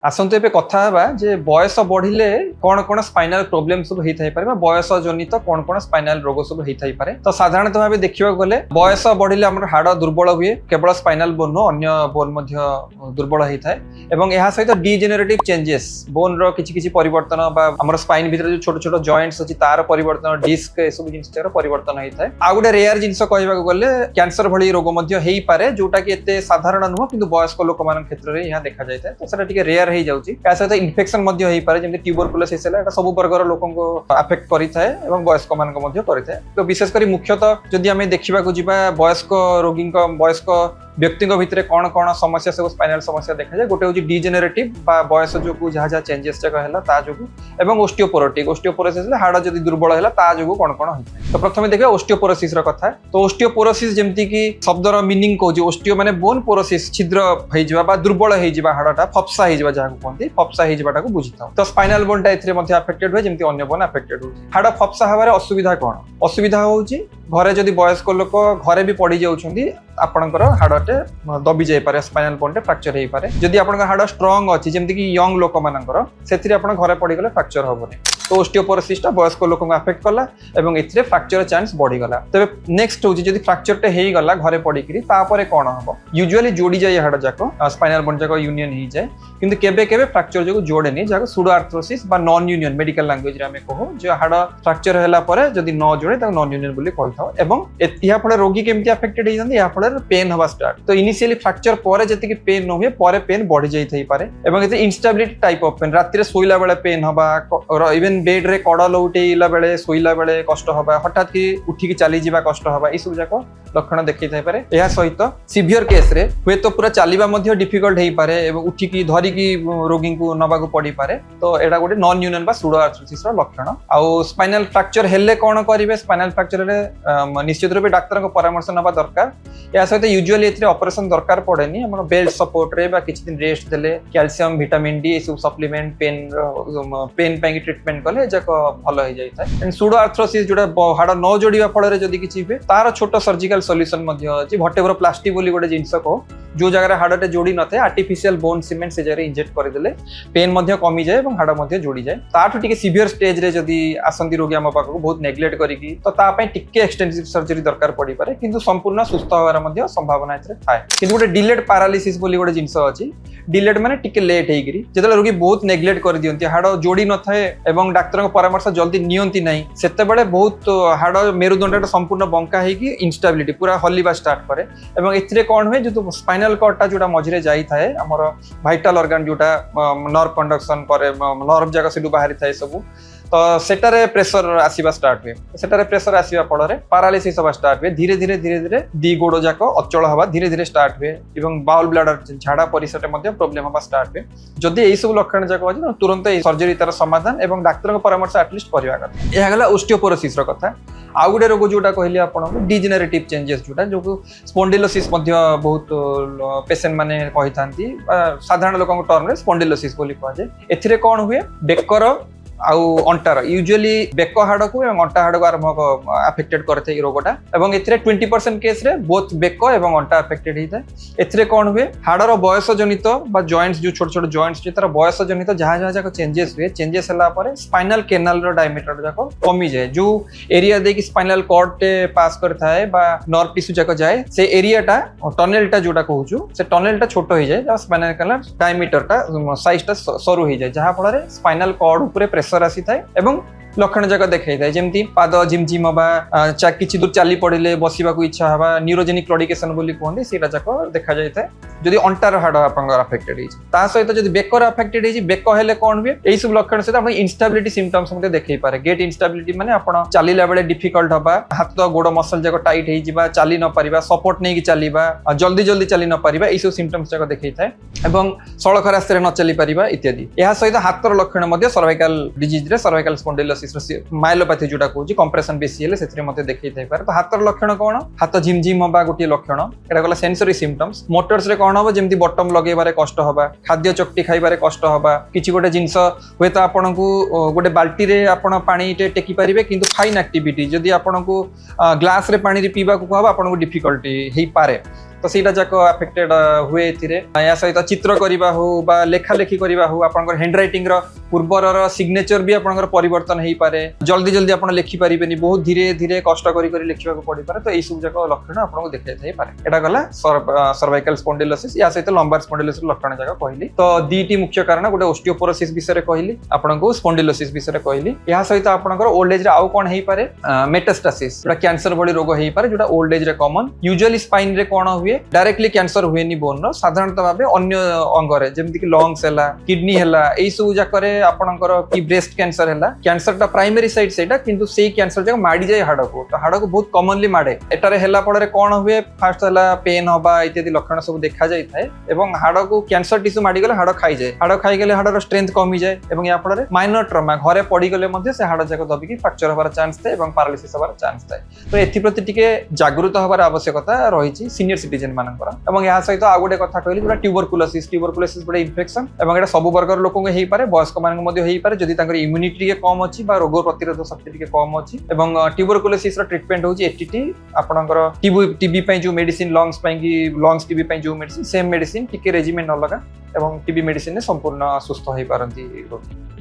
आसतु ए कथा जे बयस बढ़िले कौन कौन स्पाइनाल प्रोब्लेम सब होता है बयस जनित कौन कौन स्पाइनाल रोग सब होता है। तो साधारणतः भाव देखा गले बयस बढ़िले आम हाड़ दुर्बल हुए केवल स्पाइनाल बोन नो अन्य बोन दुर्बल होता है। यह सहित डिजेनेरेटिव चेंजेस बोन रि परिवर्तन आम स्पाइन भीतर जो छोट छोट जॉइंट्स अच्छी तार परिवर्तन डिस्क ये सब जिन परिवर्तन होता है। आ गोटे रेयर जिनस कहवाक गले कैंसर भली रोग हो पारे जोटा कि एते साधारण नुह कि वयस्क लोक मान क्षेत्र में यहाँ देखा जाए तो सेटा रेयर हो जाउची। या सहित इन्फेक्शन मध्य होई पारे जेमति ट्यूबरकुलोसिस है सब वर्गर लोकों को अफेक्ट करिथाय एवं वयस्क मान को मध्य करिथाय। तो विशेष करी मुख्यतः जदि आमे देखिबा को जिबा वयस्क रोगी वयस्क व्यक्ति भितर कौन कौन समस्या सब स्पाइनल समस्या देखा जाए गोटे हूँ डिजेनेरेटिव बयस जो जहाँ जहाँ चेंजेस जाक है ओस्टियोपोरोटिक ओस्टियोपोरोसिस हाड़ जब दुर्बल है जो कौन कौन होता है। तो प्रथम देखिए ओस्टियोपोरोसिस कथा। तो ओस्टियोपोरोसिस जमती कि शब्दर मीनिंग कौन ओस्टियो माने बोन पोरोसिस छिद्र हो दुर्बल हो हाड़ा फपसा हो जहाँ कहते फपसा होटा बुझी था। तो स्पाइनल बोनटा अफेक्टेड हुए जमी अन्य बोन अफेक्टेड हो हाड़ फपसा हबार असुविधा कौन असुविधा हूँ घरे जदि वयस्क लोक घरे भी पड़ जाऊँगी आपणकर हाड़टे दबी जाए स्पाइनल बोनटे फ्रैक्चर हो पारे। जदि आपन हाड़ स्ट्रंग अच्छी जमती कि यंग लोक मानकर से घरे पड़गले फ्रैक्चर हेनी। तो ओस्टियोपोरोसिस वयस्क लोक अफेक्ट कला और ए फ्रैक्चर चांस बढ़ीगला। तेज नेक्स्ट हूँ जब फ्रैक्चरटे होगला घरे पड़की कौन हम यूजुअली जोड़ी जाए हाड़ जाक स्पाइनल बोन जाक यूनियन हो जाए कि केबे केबे फ्रैक्चर जो जोड़ेनी जहाँ pseudo arthrosis non union medical language आम कहूँ जो हाड़ फ्रैक्चर है जदि न जोड़े नॉन यूनियन बोली कही या फल रोगी केमती अफेक्टेड होती या फल पेन हवा स्टार्ट। तो इनिशियली फ्रैक्चर पर जी पेन न हुए पेन बढ़ी जाए इनस्टेबिलिटी टाइप ऑफ पेन राति शोला बेले पेन हवा इवेन बेड रे कड़ लौटेला बेले शोला बेले कष्ट हवा हठात कि उठिकी चली जावा कष्ट हवा ये सब जाक लक्षण देखी पारे। यह सहित सीवियर केस रे हुए तो पूरा चलवा डिफिकल्ट हो पारे उठिकी धरिकी रोगी को नवाक पड़ी पारे। तो यहाँ गोटे नॉन यूनियन बा सुडो आर्थ्रोसिस लक्षण। आउ स्पाइनल फ्रैक्चर हेले कौन करेंगे स्पाइनल फ्रैक्चर निश्चित रूप डाक्तर परामर्श नवा दरकार। या सहित यूजुअली एथिरे ऑपरेशन दरकार पड़ेनी हम बेल्ट सपोर्ट रे किछि दिन रेस्ट देले कैल्शियम विटामिन डी सब सप्लीमेंट पेन पे ट्रीटमेंट कले जाक भल हो जाए। सुडो आर्थ्रोसिस जोटा हाड़ न जोड़ा फल जदि किछि हुए तार छोट सर्जिकल सॉल्यूशन वर्टेब्रोप्लास्टी बोली गोटे जिनस को जो जगह हाड़टे जोड़ी न थे आर्टिफिशियल बोन सीमेंट से जगह इंजेक्ट करदेले पेन कमी जाए और हाड़ जोड़ी जाए। ताठू टिके सीवियर स्टेज रे जदि आसंती रोगी आम पाखक बहुत नेग्लेक्ट करिकी तो तापई टिके एक्सटेंसिव सर्जरी दरकार पड़ी पारे किंतु संपूर्ण सुस्थ होवार संभावना थाए। किंतु गोटे डिलेड पैरालिसिस बोली गोटे जिनस अछि डिलेड माने टिके लेट होगी जो रोगी बहुत नेग्लेक्ट कर दियंती हाड़ जोड़ी न थाए एवं डाक्तर परामर्श जल्दी नियंती नहीं सेतेबेले बहुत हाड़ मेरुदंड संपूर्ण बंका होगी इनस्टेबिलिटी पूरा हलिबा स्टार्ट करे एवं एथिरे कौन हुए जो स्पाइनल कॉर्डटा जोटा मझिरे जाई थाए हमर वाइटल ऑर्गन जोटा नर्व कंडक्शन करे नर्व जाक से बाहरी थाए सब तो सेटारे प्रेशर आसीबा स्टार्ट हुए सेटारे प्रेशर आसीबा फल पैरालिसिस हवा स्टार्ट हुए धीरे धीरे धीरे धीरे दी गोड़ जाक अचल हवा धीरे धीरे स्टार्ट हुए एवं बाउल ब्लाडर झाड़ा परिस्राटे प्रोब्लेम हवा स्टार्ट हुए। जदि यही सब लक्षण जाक अच्छे तुरंत सर्जरी तार समाधान एवं डाक्तर परामर्श एटलिस्ट करवा कथा। यह गला ओस्टियोपोरोसिस कथा। आउ गोटे रोग जोटा कहली आपन डिजेनेरेटिव चेंजेस जोटा जो स्पॉन्डिलोसिस बहुत पेशेंट माने कही थांती साधारण लोक टर्म रे स्पॉन्डिलोसिस बोली कह जाए। कौन हुए बेकर आउ अंटार यूजुअली बेक हाड़ को अंटा हाड़ को आरंभ अफेक्टेड करते रोगटा और 20% केस रे बोथ बेक और अंटा अफेक्टेड होता है। एथिरे कौन हुए हाड़र बयस जनित जॉइंट्स जो छोट छोट जॉइंट्स तार बयस जनित जहाँ जहाँ जाक चेंजेस हुए चेंजेस है स्पाइनल केनाल डायमीटर जाक कमी जाए जो एरिया देखिए स्पाइनल कॉर्ड पास करता है नर्व टिश्यू जाक जाए से एरियाटा टनेलटा जोटा कहूँ से टनेलटा छोट हो जाए स्पाइनल केनाल डायमीटरटा साइजटा सरू हो जाए जहाँ फल स्पाइनल कॉर्ड उपरे प्रेशर आसी थाए एवं लक्षण जाक देखा था जमी पाद झिमझिम हवा किसी दूर चली पड़े बसवा इच्छा हवा न्यूरोजेनिक क्लॉडिकेशन बोली कहते से जाक देखा जाए जदि अंटार हाड़ आप अफेक्टेड होता सहित जब बेकर अफेक्टेड हो बेक हेले कौन हुए यही सब लक्षण सहित इनस्टेबिलिटी सिम्पटम्स देखे पारे। गेट इनस्टेबिलिटी माने आप चलला बेले डिफिकल्ट हवा हाथ गोड़ मसल जाक टाइट हो चली न पारिबा सपोर्ट नहीं चलवा जल्दी जल्दी चली न पारिबा यही सब सिम्पटम्स जाक देखै थाए एवं सड़क रास्ते न चली पारिबा इत्यादि। यह सहित हाथर लक्षण सर्वाइकल डिजीज रे सर्वाइकल स्पॉन्डिलोसिस माइलोपैथी जोटा कहूँ कंप्रेशन बेसी हेले से देखी थाई पारे। तो हाथर लक्षण कौन हाथ झिमझिम हवा गोटे लक्षण एटा गला सेंसरी सिम्पटम्स। मोटर्स रे कौन हम जमी बटम लगेबारे कष्ट हवा खाद्य चकटी खाइबारे कष्ट हवा किछि गोटे जिनस हुए तो आपन को गोटे बाल्टी रे आपन पानी टेकी पारिबे किंतु फाइन एक्टिविटी जदि आपन को ग्लास रे पानी रे पीबा को कहबा आपन को डिफिकल्टी हेई पारे तो सीटा जाक अफेक्टेड हुए एथिरे या सहित चित्र करिबा हो बा लेखा लेखी करिबा हो आपनकर हैंड राइटिंग रो पूर्वर सिग्नेचर भी आपनकर परिवर्तन हेई पारे जल्दी जल्दी आपण लिखि पारिबेनी बहुत धीरे धीरे कष्ट करी करी लिखिबा को पड़ी पारे तो एई सब जाक लक्षण आपनको देखाइ थाई पारे एटा गला सर्वाइकल स्पॉन्डिलोसिस या सहित लंबार स्पॉन्डिलोसिस लक्षण जाक कहली तो दीटी मुख्य कारण गोटे ओस्टियोपोरोसिस विषय कहली आपनको स्पॉन्डिलोसिस विषय कहली या सहित आपनकर ओल्ड एज रे आउ कोन हेई पारे मेटास्टासिस जोटा कैंसर बडी रोग हेई पारे जोटा ओल्ड एज रे कॉमन यूजुअली स्पाइन रे कोन हुए डायरेक्टली कैंसर हुएनी बोन रो साधारणतः भाबे अन्य अंग रे जेमति कि लंग्स हैला किडनी हैला एई सब जाक रे आपनकर कि ब्रेस्ट कैंसर हैला कैंसर टा प्राइमरी साइट सेटा किंतु सेई कैंसर जाक माडी जाय हाड को तो हाड को बहुत कॉमनली माडे एटारे हैला पडरे कोन हुए फास्ट हैला पेन होबा इत्यादि लक्षण सब देखा जाय थाए एवं हाड को कैंसर टिश्यू माडी गले हाड खाइ जाय हाड खाइ गले हाडर स्ट्रेंथ कमी जाय एवं या पडरे माइनर ट्रमा घरे पडी गले मध्ये से हाड जाक दबिकी फ्रैक्चर होबार चांस थाए एवं पैरालिसिस होबार चांस थाए तो एथि प्रति टिके जागरूक होबार आवश्यकता रहिछि सीनियर सिटीजन मानकर एवं या सहित आ गोटे कथा कहली जोटा ट्यूबरकुलोसिस गोटे इन्फेक्शन एवं एटा सब वर्गर लोकंग हेई पारे वयस्क मानक मध्ये हेई पारे जदि तांकर इम्यूनिटी के कम अछि बा रोग प्रतिरोधक शक्ति के कम अछि एवं ट्यूबरकुलोसिस रो ट्रीटमेंट होछि एटीटी आपनकर टीबी पई जो मेडिसिन लंग्स पई कि लंग्स टीबी पई जो मेडिसिन सेम मेडिसिन टिके रेजिमेंट न लगा एवं टीबी मेडिसिन ने संपूर्ण सुस्थ होई पारंती रोगी।